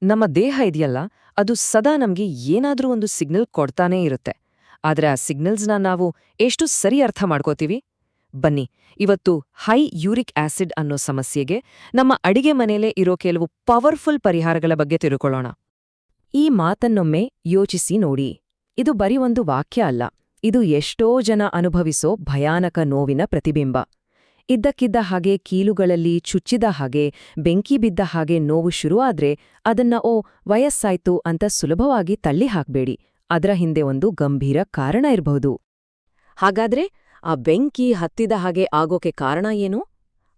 ನಮ್ಮ ದೇಹ ಇದೆಯಲ್ಲ, ಅದು ಸದಾ ನಮ್ಗೆ ಏನಾದ್ರೂ ಒಂದು ಸಿಗ್ನಲ್ ಕೊಡ್ತಾನೇ ಇರುತ್ತೆ. ಆದ್ರೆ ಆ ಸಿಗ್ನಲ್ಸ್ನ ನಾವು ಎಷ್ಟು ಸರಿ ಅರ್ಥ ಮಾಡ್ಕೋತೀವಿ? ಬನ್ನಿ, ಇವತ್ತು ಹೈ ಯೂರಿಕ್ ಆಸಿಡ್ ಅನ್ನೋ ಸಮಸ್ಯೆಗೆ ನಮ್ಮ ಅಡಿಗೆ ಮನೇಲೇ ಇರೋ ಕೆಲವು ಪವರ್ಫುಲ್ ಪರಿಹಾರಗಳ ಬಗ್ಗೆ ತಿಳ್ಕೊಳ್ಳೋಣ. ಈ ಮಾತನ್ನೊಮ್ಮೆ ಯೋಚಿಸಿ ನೋಡಿ. ಇದು ಬರೀ ಒಂದು ವಾಕ್ಯ ಅಲ್ಲ, ಇದು ಎಷ್ಟೋ ಜನ ಅನುಭವಿಸೋ ಭಯಾನಕ ನೋವಿನ ಪ್ರತಿಬಿಂಬ. ಇದ್ದಕ್ಕಿದ್ದ ಹಾಗೆ ಕೀಲುಗಳಲ್ಲಿ ಚುಚ್ಚಿದ ಹಾಗೆ, ಬೆಂಕಿ ಬಿದ್ದ ಹಾಗೆ ನೋವು ಶುರುವಾದ್ರೆ ಅದನ್ನ ವಯಸ್ಸಾಯ್ತು ಅಂತ ಸುಲಭವಾಗಿ ತಳ್ಳಿ ಹಾಕ್ಬೇಡಿ. ಅದರ ಹಿಂದೆ ಒಂದು ಗಂಭೀರ ಕಾರಣ ಇರಬಹುದು. ಹಾಗಾದ್ರೆ ಆ ಬೆಂಕಿ ಹತ್ತಿದ ಹಾಗೆ ಆಗೋಕೆ ಕಾರಣ ಏನು?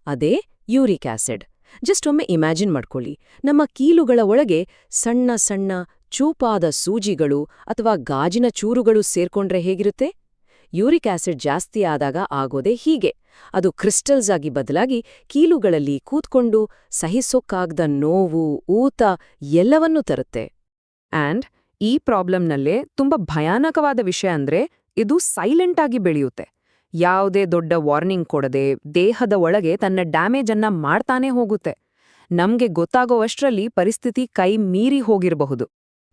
ಅದೇ ಯೂರಿಕ್ ಆಸಿಡ್. ಜಸ್ಟ್ ಒಮ್ಮೆ ಇಮ್ಯಾಜಿನ್ ಮಾಡ್ಕೊಳ್ಳಿ, ನಮ್ಮ ಕೀಲುಗಳ ಒಳಗೆ ಸಣ್ಣ ಸಣ್ಣ ಚೂಪಾದ ಸೂಜಿಗಳು ಅಥವಾ ಗಾಜಿನ ಚೂರುಗಳು ಸೇರ್ಕೊಂಡ್ರೆ ಹೇಗಿರುತ್ತೆ? ಯೂರಿಕ್ ಆಸಿಡ್ ಜಾಸ್ತಿ ಆದಾಗ ಆಗೋದೇ ಹೀಗೆ. ಅದು ಕ್ರಿಸ್ಟಲ್ಸ್ ಆಗಿ ಬದಲಾಗಿ ಕೀಲುಗಳಲ್ಲಿ ಕೂತ್ಕೊಂಡು ಸಹಿಸೋಕ್ಕಾಗ್ದ ನೋವು, ಊತ ಎಲ್ಲವನ್ನೂ ತರುತ್ತೆ. ಆಂಡ್ ಈ ಪ್ರಾಬ್ಲಮ್ನಲ್ಲೇ ತುಂಬಾ ಭಯಾನಕವಾದ ವಿಷಯ ಅಂದ್ರೆ, ಇದು ಸೈಲೆಂಟ್ ಆಗಿ ಬೆಳೆಯುತ್ತೆ. ಯಾವುದೇ ದೊಡ್ಡ ವಾರ್ನಿಂಗ್ ಕೊಡದೆ ದೇಹದ ಒಳಗೆ ತನ್ನ ಡ್ಯಾಮೇಜ್ ಅನ್ನ ಮಾಡ್ತಾನೇ ಹೋಗುತ್ತೆ. ನಮ್ಗೆ ಗೊತ್ತಾಗೋವಷ್ಟರಲ್ಲಿ ಪರಿಸ್ಥಿತಿ ಕೈ ಮೀರಿ ಹೋಗಿರಬಹುದು.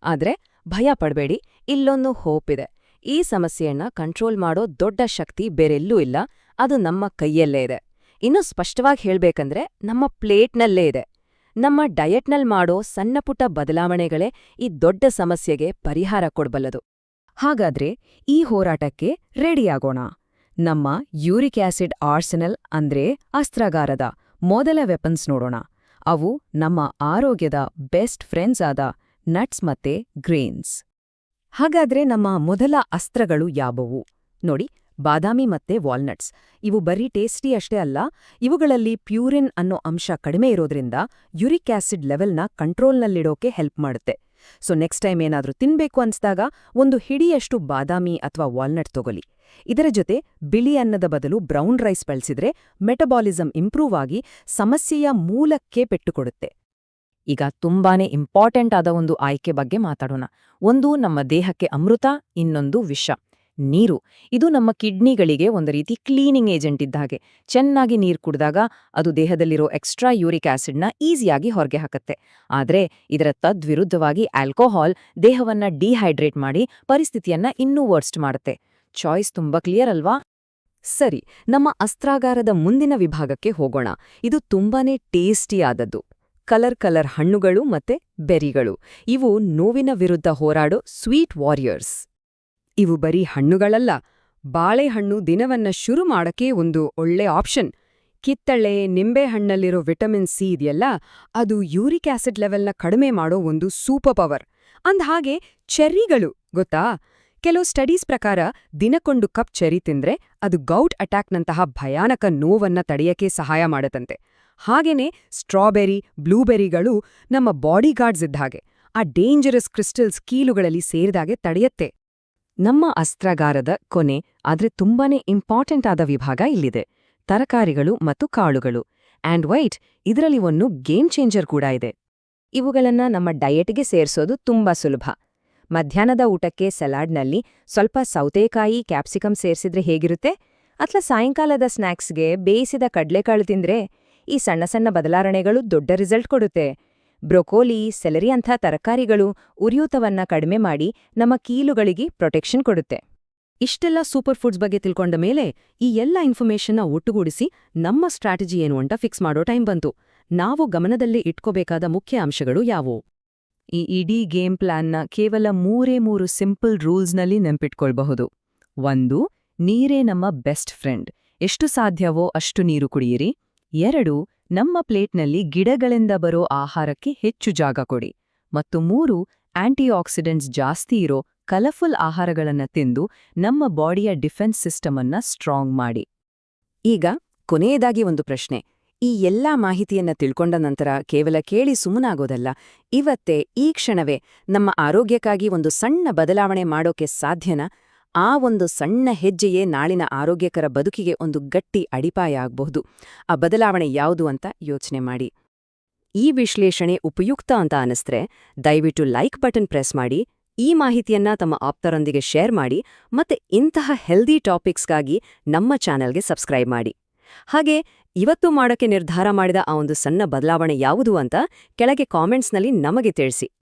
ಆದ್ರೆ ಭಯ ಪಡ್ಬೇಡಿ, ಇಲ್ಲೊಂದು ಹೋಪ್ ಇದೆ. ಈ ಸಮಸ್ಯೆಯನ್ನ ಕಂಟ್ರೋಲ್ ಮಾಡೋ ದೊಡ್ಡ ಶಕ್ತಿ ಬೇರೆಲ್ಲೂ ಇಲ್ಲ, ಅದು ನಮ್ಮ ಕೈಯಲ್ಲೇ ಇದೆ. ಇನ್ನು ಸ್ಪಷ್ಟವಾಗಿ ಹೇಳ್ಬೇಕಂದ್ರೆ ನಮ್ಮ ಪ್ಲೇಟ್ನಲ್ಲೇ ಇದೆ. ನಮ್ಮ ಡಯಟ್ನಲ್ಲಿ ಮಾಡೋ ಸಣ್ಣಪುಟ್ಟ ಬದಲಾವಣೆಗಳೇ ಈ ದೊಡ್ಡ ಸಮಸ್ಯೆಗೆ ಪರಿಹಾರ ಕೊಡ್ಬಲ್ಲದು. ಹಾಗಾದ್ರೆ ಈ ಹೋರಾಟಕ್ಕೆ ರೆಡಿಯಾಗೋಣ. ನಮ್ಮ ಯೂರಿಕ್ ಆಸಿಡ್ ಆರ್ಸೆನಲ್ ಅಂದ್ರೆ ಅಸ್ತ್ರಾಗಾರದ ಮೊದಲ ವೆಪನ್ಸ್ ನೋಡೋಣ. ಅವು ನಮ್ಮ ಆರೋಗ್ಯದ ಬೆಸ್ಟ್ ಫ್ರೆಂಡ್ಸ್ ಆದ ನಟ್ಸ್ ಮತ್ತೆ ಗ್ರೇನ್ಸ್. ಹಾಗಾದ್ರೆ ನಮ್ಮ ಮೊದಲ ಅಸ್ತ್ರಗಳು ಯಾವುವು? ನೋಡಿ, ಬಾದಾಮಿ ಮತ್ತೆ ವಾಲ್ನಟ್ಸ್. ಇವು ಬರೀ ಟೇಸ್ಟಿ ಅಷ್ಟೇ ಅಲ್ಲ, ಇವುಗಳಲ್ಲಿ ಪ್ಯೂರಿನ್ ಅನ್ನೋ ಅಂಶ ಕಡಿಮೆ ಇರೋದ್ರಿಂದ ಯೂರಿಕ್ ಆಸಿಡ್ ಲೆವೆಲ್ನ ಕಂಟ್ರೋಲ್ನಲ್ಲಿಡೋಕೆ ಹೆಲ್ಪ್ ಮಾಡುತ್ತೆ. ಸೊ ನೆಕ್ಸ್ಟ್ ಟೈಮ್ ಏನಾದ್ರೂ ತಿನ್ಬೇಕು ಅನ್ಸ್ದಾಗ ಒಂದು ಹಿಡಿಯಷ್ಟು ಬಾದಾಮಿ ಅಥವಾ ವಾಲ್ನಟ್ ತಗೊಳ್ಳಿ. ಇದರ ಜೊತೆ ಬಿಳಿ ಅನ್ನದ ಬದಲು ಬ್ರೌನ್ ರೈಸ್ ಬಳಸಿದ್ರೆ ಮೆಟಬಾಲಿಸಂ ಇಂಪ್ರೂವ್ ಆಗಿ ಸಮಸ್ಯೆಯ ಮೂಲಕ್ಕೆ ಪೆಟ್ಟುಕೊಡುತ್ತೆ. ಈಗ ತುಂಬಾನೇ ಇಂಪಾರ್ಟೆಂಟ್ ಆದ ಒಂದು ಆಯ್ಕೆ ಬಗ್ಗೆ ಮಾತಾಡೋಣ. ಒಂದು ನಮ್ಮ ದೇಹಕ್ಕೆ ಅಮೃತ, ಇನ್ನೊಂದು ವಿಷ, ನೀರು. ಇದು ನಮ್ಮ ಕಿಡ್ನಿಗಳಿಗೆ ಒಂದು ರೀತಿ ಕ್ಲೀನಿಂಗ್ ಏಜೆಂಟ್ ಇದ್ದ ಹಾಗೆ. ಚೆನ್ನಾಗಿ ನೀರು ಕುಡಿದಾಗ ಅದು ದೇಹದಲ್ಲಿರೋ ಎಕ್ಸ್ಟ್ರಾ ಯೂರಿಕ್ ಆಸಿಡ್ನ ಈಸಿಯಾಗಿ ಹೊರಗೆ ಹಾಕತ್ತೆ. ಆದ್ರೆ ಇದರ ತದ್ವಿರುದ್ಧವಾಗಿ ಆಲ್ಕೋಹಾಲ್ ದೇಹವನ್ನ ಡಿಹೈಡ್ರೇಟ್ ಮಾಡಿ ಪರಿಸ್ಥಿತಿಯನ್ನ ಇನ್ನೂ ವರ್ಸ್ಟ್ ಮಾಡುತ್ತೆ. ಚಾಯ್ಸ್ ತುಂಬಾ ಕ್ಲಿಯರ್ ಅಲ್ವಾ? ಸರಿ, ನಮ್ಮ ಅಸ್ತ್ರಾಗಾರದ ಮುಂದಿನ ವಿಭಾಗಕ್ಕೆ ಹೋಗೋಣ. ಇದು ತುಂಬಾನೇ ಟೇಸ್ಟಿ ಆದದ್ದು. ಕಲರ್ ಹಣ್ಣುಗಳು ಮತ್ತೆ ಬೆರಿಗಳು. ಇವು ನೋವಿನ ವಿರುದ್ಧ ಹೋರಾಡೋ ಸ್ವೀಟ್ ವಾರಿಯರ್ಸ್. ಇವು ಬರೀ ಹಣ್ಣುಗಳಲ್ಲ, ಬಾಳೆಹಣ್ಣು ದಿನವನ್ನ ಶುರು ಮಾಡಕ್ಕೆ ಒಂದು ಒಳ್ಳೆ ಆಪ್ಷನ್. ಕಿತ್ತಳೆ, ನಿಂಬೆಹಣ್ಣಲ್ಲಿರೋ ವಿಟಮಿನ್ ಸಿ ಇದೆಯಲ್ಲ, ಅದು ಯೂರಿಕ್ ಆಸಿಡ್ ಲೆವೆಲ್ನ ಕಡಿಮೆ ಮಾಡೋ ಒಂದು ಸೂಪರ್ ಪವರ್. ಅಂದ್ಹಾಗೆ ಚೆರ್ರಿಗಳು ಗೊತ್ತಾ? ಕೆಲವು ಸ್ಟಡೀಸ್ ಪ್ರಕಾರ ದಿನಕ್ಕೊಂದು ಕಪ್ ಚೆರ್ರಿ ತಿಂದ್ರೆ ಅದು ಗೌಟ್ ಅಟ್ಯಾಕ್ನಂತಹ ಭಯಾನಕ ನೋವನ್ನ ತಡೆಯಕ್ಕೆ ಸಹಾಯ ಮಾಡತ್ತಂತೆ. ಹಾಗೇನೆ ಸ್ಟ್ರಾಬೆರಿ, ಬ್ಲೂಬೆರಿಗಳು ನಮ್ಮ ಬಾಡಿಗಾರ್ಡ್ಸ್ ಇದ್ದ ಹಾಗೆ. ಆ ಡೇಂಜರಸ್ ಕ್ರಿಸ್ಟಲ್ಸ್ ಕೀಲುಗಳಲ್ಲಿ ಸೇರಿದಾಗೆ ತಡೆಯತ್ತೆ. ನಮ್ಮ ಅಸ್ತ್ರಾಗಾರದ ಕೊನೆ ಆದ್ರೆ ತುಂಬಾನೇ ಇಂಪಾರ್ಟೆಂಟ್ ಆದ ವಿಭಾಗ ಇಲ್ಲಿದೆ: ತರಕಾರಿಗಳು ಮತ್ತು ಕಾಳುಗಳು. ಆಂಡ್ ವೈಟ್, ಇದರಲ್ಲಿ ಒಂದು ಗೇಮ್ ಚೇಂಜರ್ ಕೂಡ ಇದೆ. ಇವುಗಳನ್ನ ನಮ್ಮ ಡಯೆಟ್ಗೆ ಸೇರ್ಸೋದು ತುಂಬಾ ಸುಲಭ. ಮಧ್ಯಾಹ್ನದ ಊಟಕ್ಕೆ ಸಲಾಡ್ನಲ್ಲಿ ಸ್ವಲ್ಪ ಸೌತೆಕಾಯಿ, ಕ್ಯಾಪ್ಸಿಕಮ್ ಸೇರ್ಸಿದ್ರೆ ಹೇಗಿರುತ್ತೆ? ಅಥವಾ ಸಾಯಂಕಾಲದ ಸ್ನ್ಯಾಕ್ಸ್ಗೆ ಬೇಯಿಸಿದ ಕಡ್ಲೆಕಾಳು ತಿಂದ್ರೆ? ಈ ಸಣ್ಣ ಸಣ್ಣ ಬದಲಾವಣೆಗಳು ದೊಡ್ಡ ರಿಸಲ್ಟ್ ಕೊಡುತ್ತೆ. ಬ್ರೊಕೋಲಿ, ಸೆಲೆರಿ ಅಂಥ ತರಕಾರಿಗಳು ಉರಿಯೂತವನ್ನ ಕಡಿಮೆ ಮಾಡಿ ನಮ್ಮ ಕೀಲುಗಳಿಗೆ ಪ್ರೊಟೆಕ್ಷನ್ ಕೊಡುತ್ತೆ. ಇಷ್ಟೆಲ್ಲ ಸೂಪರ್ ಫುಡ್ಸ್ ಬಗ್ಗೆ ತಿಳ್ಕೊಂಡ ಮೇಲೆ ಈ ಎಲ್ಲ ಇನ್ಫಾರ್ಮೇಷನ್ನ ಒಟ್ಟುಗೂಡಿಸಿ ನಮ್ಮ ಸ್ಟ್ರಾಟಜಿ ಏನು ಅಂತ ಫಿಕ್ಸ್ ಮಾಡೋ ಟೈಮ್ ಬಂತು. ನಾವು ಗಮನದಲ್ಲಿ ಇಟ್ಕೋಬೇಕಾದ ಮುಖ್ಯ ಅಂಶಗಳು ಯಾವುವು? ಈ ಇಡೀ ಗೇಮ್ ಪ್ಲಾನ್ನ ಕೇವಲ 3 ಸಿಂಪಲ್ ರೂಲ್ಸ್ನಲ್ಲಿ ನೆನ್ಪಿಟ್ಕೊಳ್ಬಹುದು. 1. ನೀರೇ ನಮ್ಮ ಬೆಸ್ಟ್ ಫ್ರೆಂಡ್. ಎಷ್ಟು ಸಾಧ್ಯವೋ ಅಷ್ಟು ನೀರು ಕುಡಿಯಿರಿ. 2. ನಮ್ಮ ಪ್ಲೇಟ್ನಲ್ಲಿ ಗಿಡಗಳಿಂದ ಬರೋ ಆಹಾರಕ್ಕೆ ಹೆಚ್ಚು ಜಾಗ ಕೊಡಿ. ಮತ್ತು 3. ಆಂಟಿಆಕ್ಸಿಡೆಂಟ್ಸ್ ಜಾಸ್ತಿ ಇರೋ ಕಲರ್ಫುಲ್ ಆಹಾರಗಳನ್ನ ತಿಂದು ನಮ್ಮ ಬಾಡಿಯ ಡಿಫೆನ್ಸ್ ಸಿಸ್ಟಮ್ ಅನ್ನ ಸ್ಟ್ರಾಂಗ್ ಮಾಡಿ. ಈಗ ಕೊನೆಯದಾಗಿ ಒಂದು ಪ್ರಶ್ನೆ. ಈ ಎಲ್ಲಾ ಮಾಹಿತಿಯನ್ನ ತಿಳ್ಕೊಂಡ ನಂತರ ಕೇವಲ ಕೇಳಿ ಸುಮ್ಮನಾಗೋದಲ್ಲ, ಇವತ್ತೇ ಈ ಕ್ಷಣವೇ ನಮ್ಮ ಆರೋಗ್ಯಕ್ಕಾಗಿ ಒಂದು ಸಣ್ಣ ಬದಲಾವಣೆ ಮಾಡೋಕೆ ಸಾಧ್ಯನಾ? ಆ ಒಂದು ಸಣ್ಣ ಹೆಜ್ಜೆಯೇ ನಾಳಿನ ಆರೋಗ್ಯಕರ ಬದುಕಿಗೆ ಒಂದು ಗಟ್ಟಿ ಅಡಿಪಾಯ ಆಗ್ಬಹುದು. ಆ ಬದಲಾವಣೆ ಯಾವುದು ಅಂತ ಯೋಚನೆ ಮಾಡಿ. ಈ ವಿಶ್ಲೇಷಣೆ ಉಪಯುಕ್ತ ಅಂತ ಅನಿಸ್ತ್ರೆ ದಯವಿಟ್ಟು ಲೈಕ್ ಬಟನ್ ಪ್ರೆಸ್ ಮಾಡಿ, ಈ ಮಾಹಿತಿಯನ್ನ ತಮ್ಮ ಆಪ್ತರೊಂದಿಗೆ ಶೇರ್ ಮಾಡಿ, ಮತ್ತೆ ಇಂತಹ ಹೆಲ್ದಿ ಟಾಪಿಕ್ಸ್ಗಾಗಿ ನಮ್ಮ ಚಾನೆಲ್ಗೆ ಸಬ್ಸ್ಕ್ರೈಬ್ ಮಾಡಿ. ಹಾಗೆ ಇವತ್ತು ಮಾಡೋಕೆ ನಿರ್ಧಾರ ಮಾಡಿದ ಆ ಒಂದು ಸಣ್ಣ ಬದಲಾವಣೆ ಯಾವುದು ಅಂತ ಕೆಳಗೆ ಕಾಮೆಂಟ್ಸ್ನಲ್ಲಿ ನಮಗೆ ತಿಳಿಸಿ.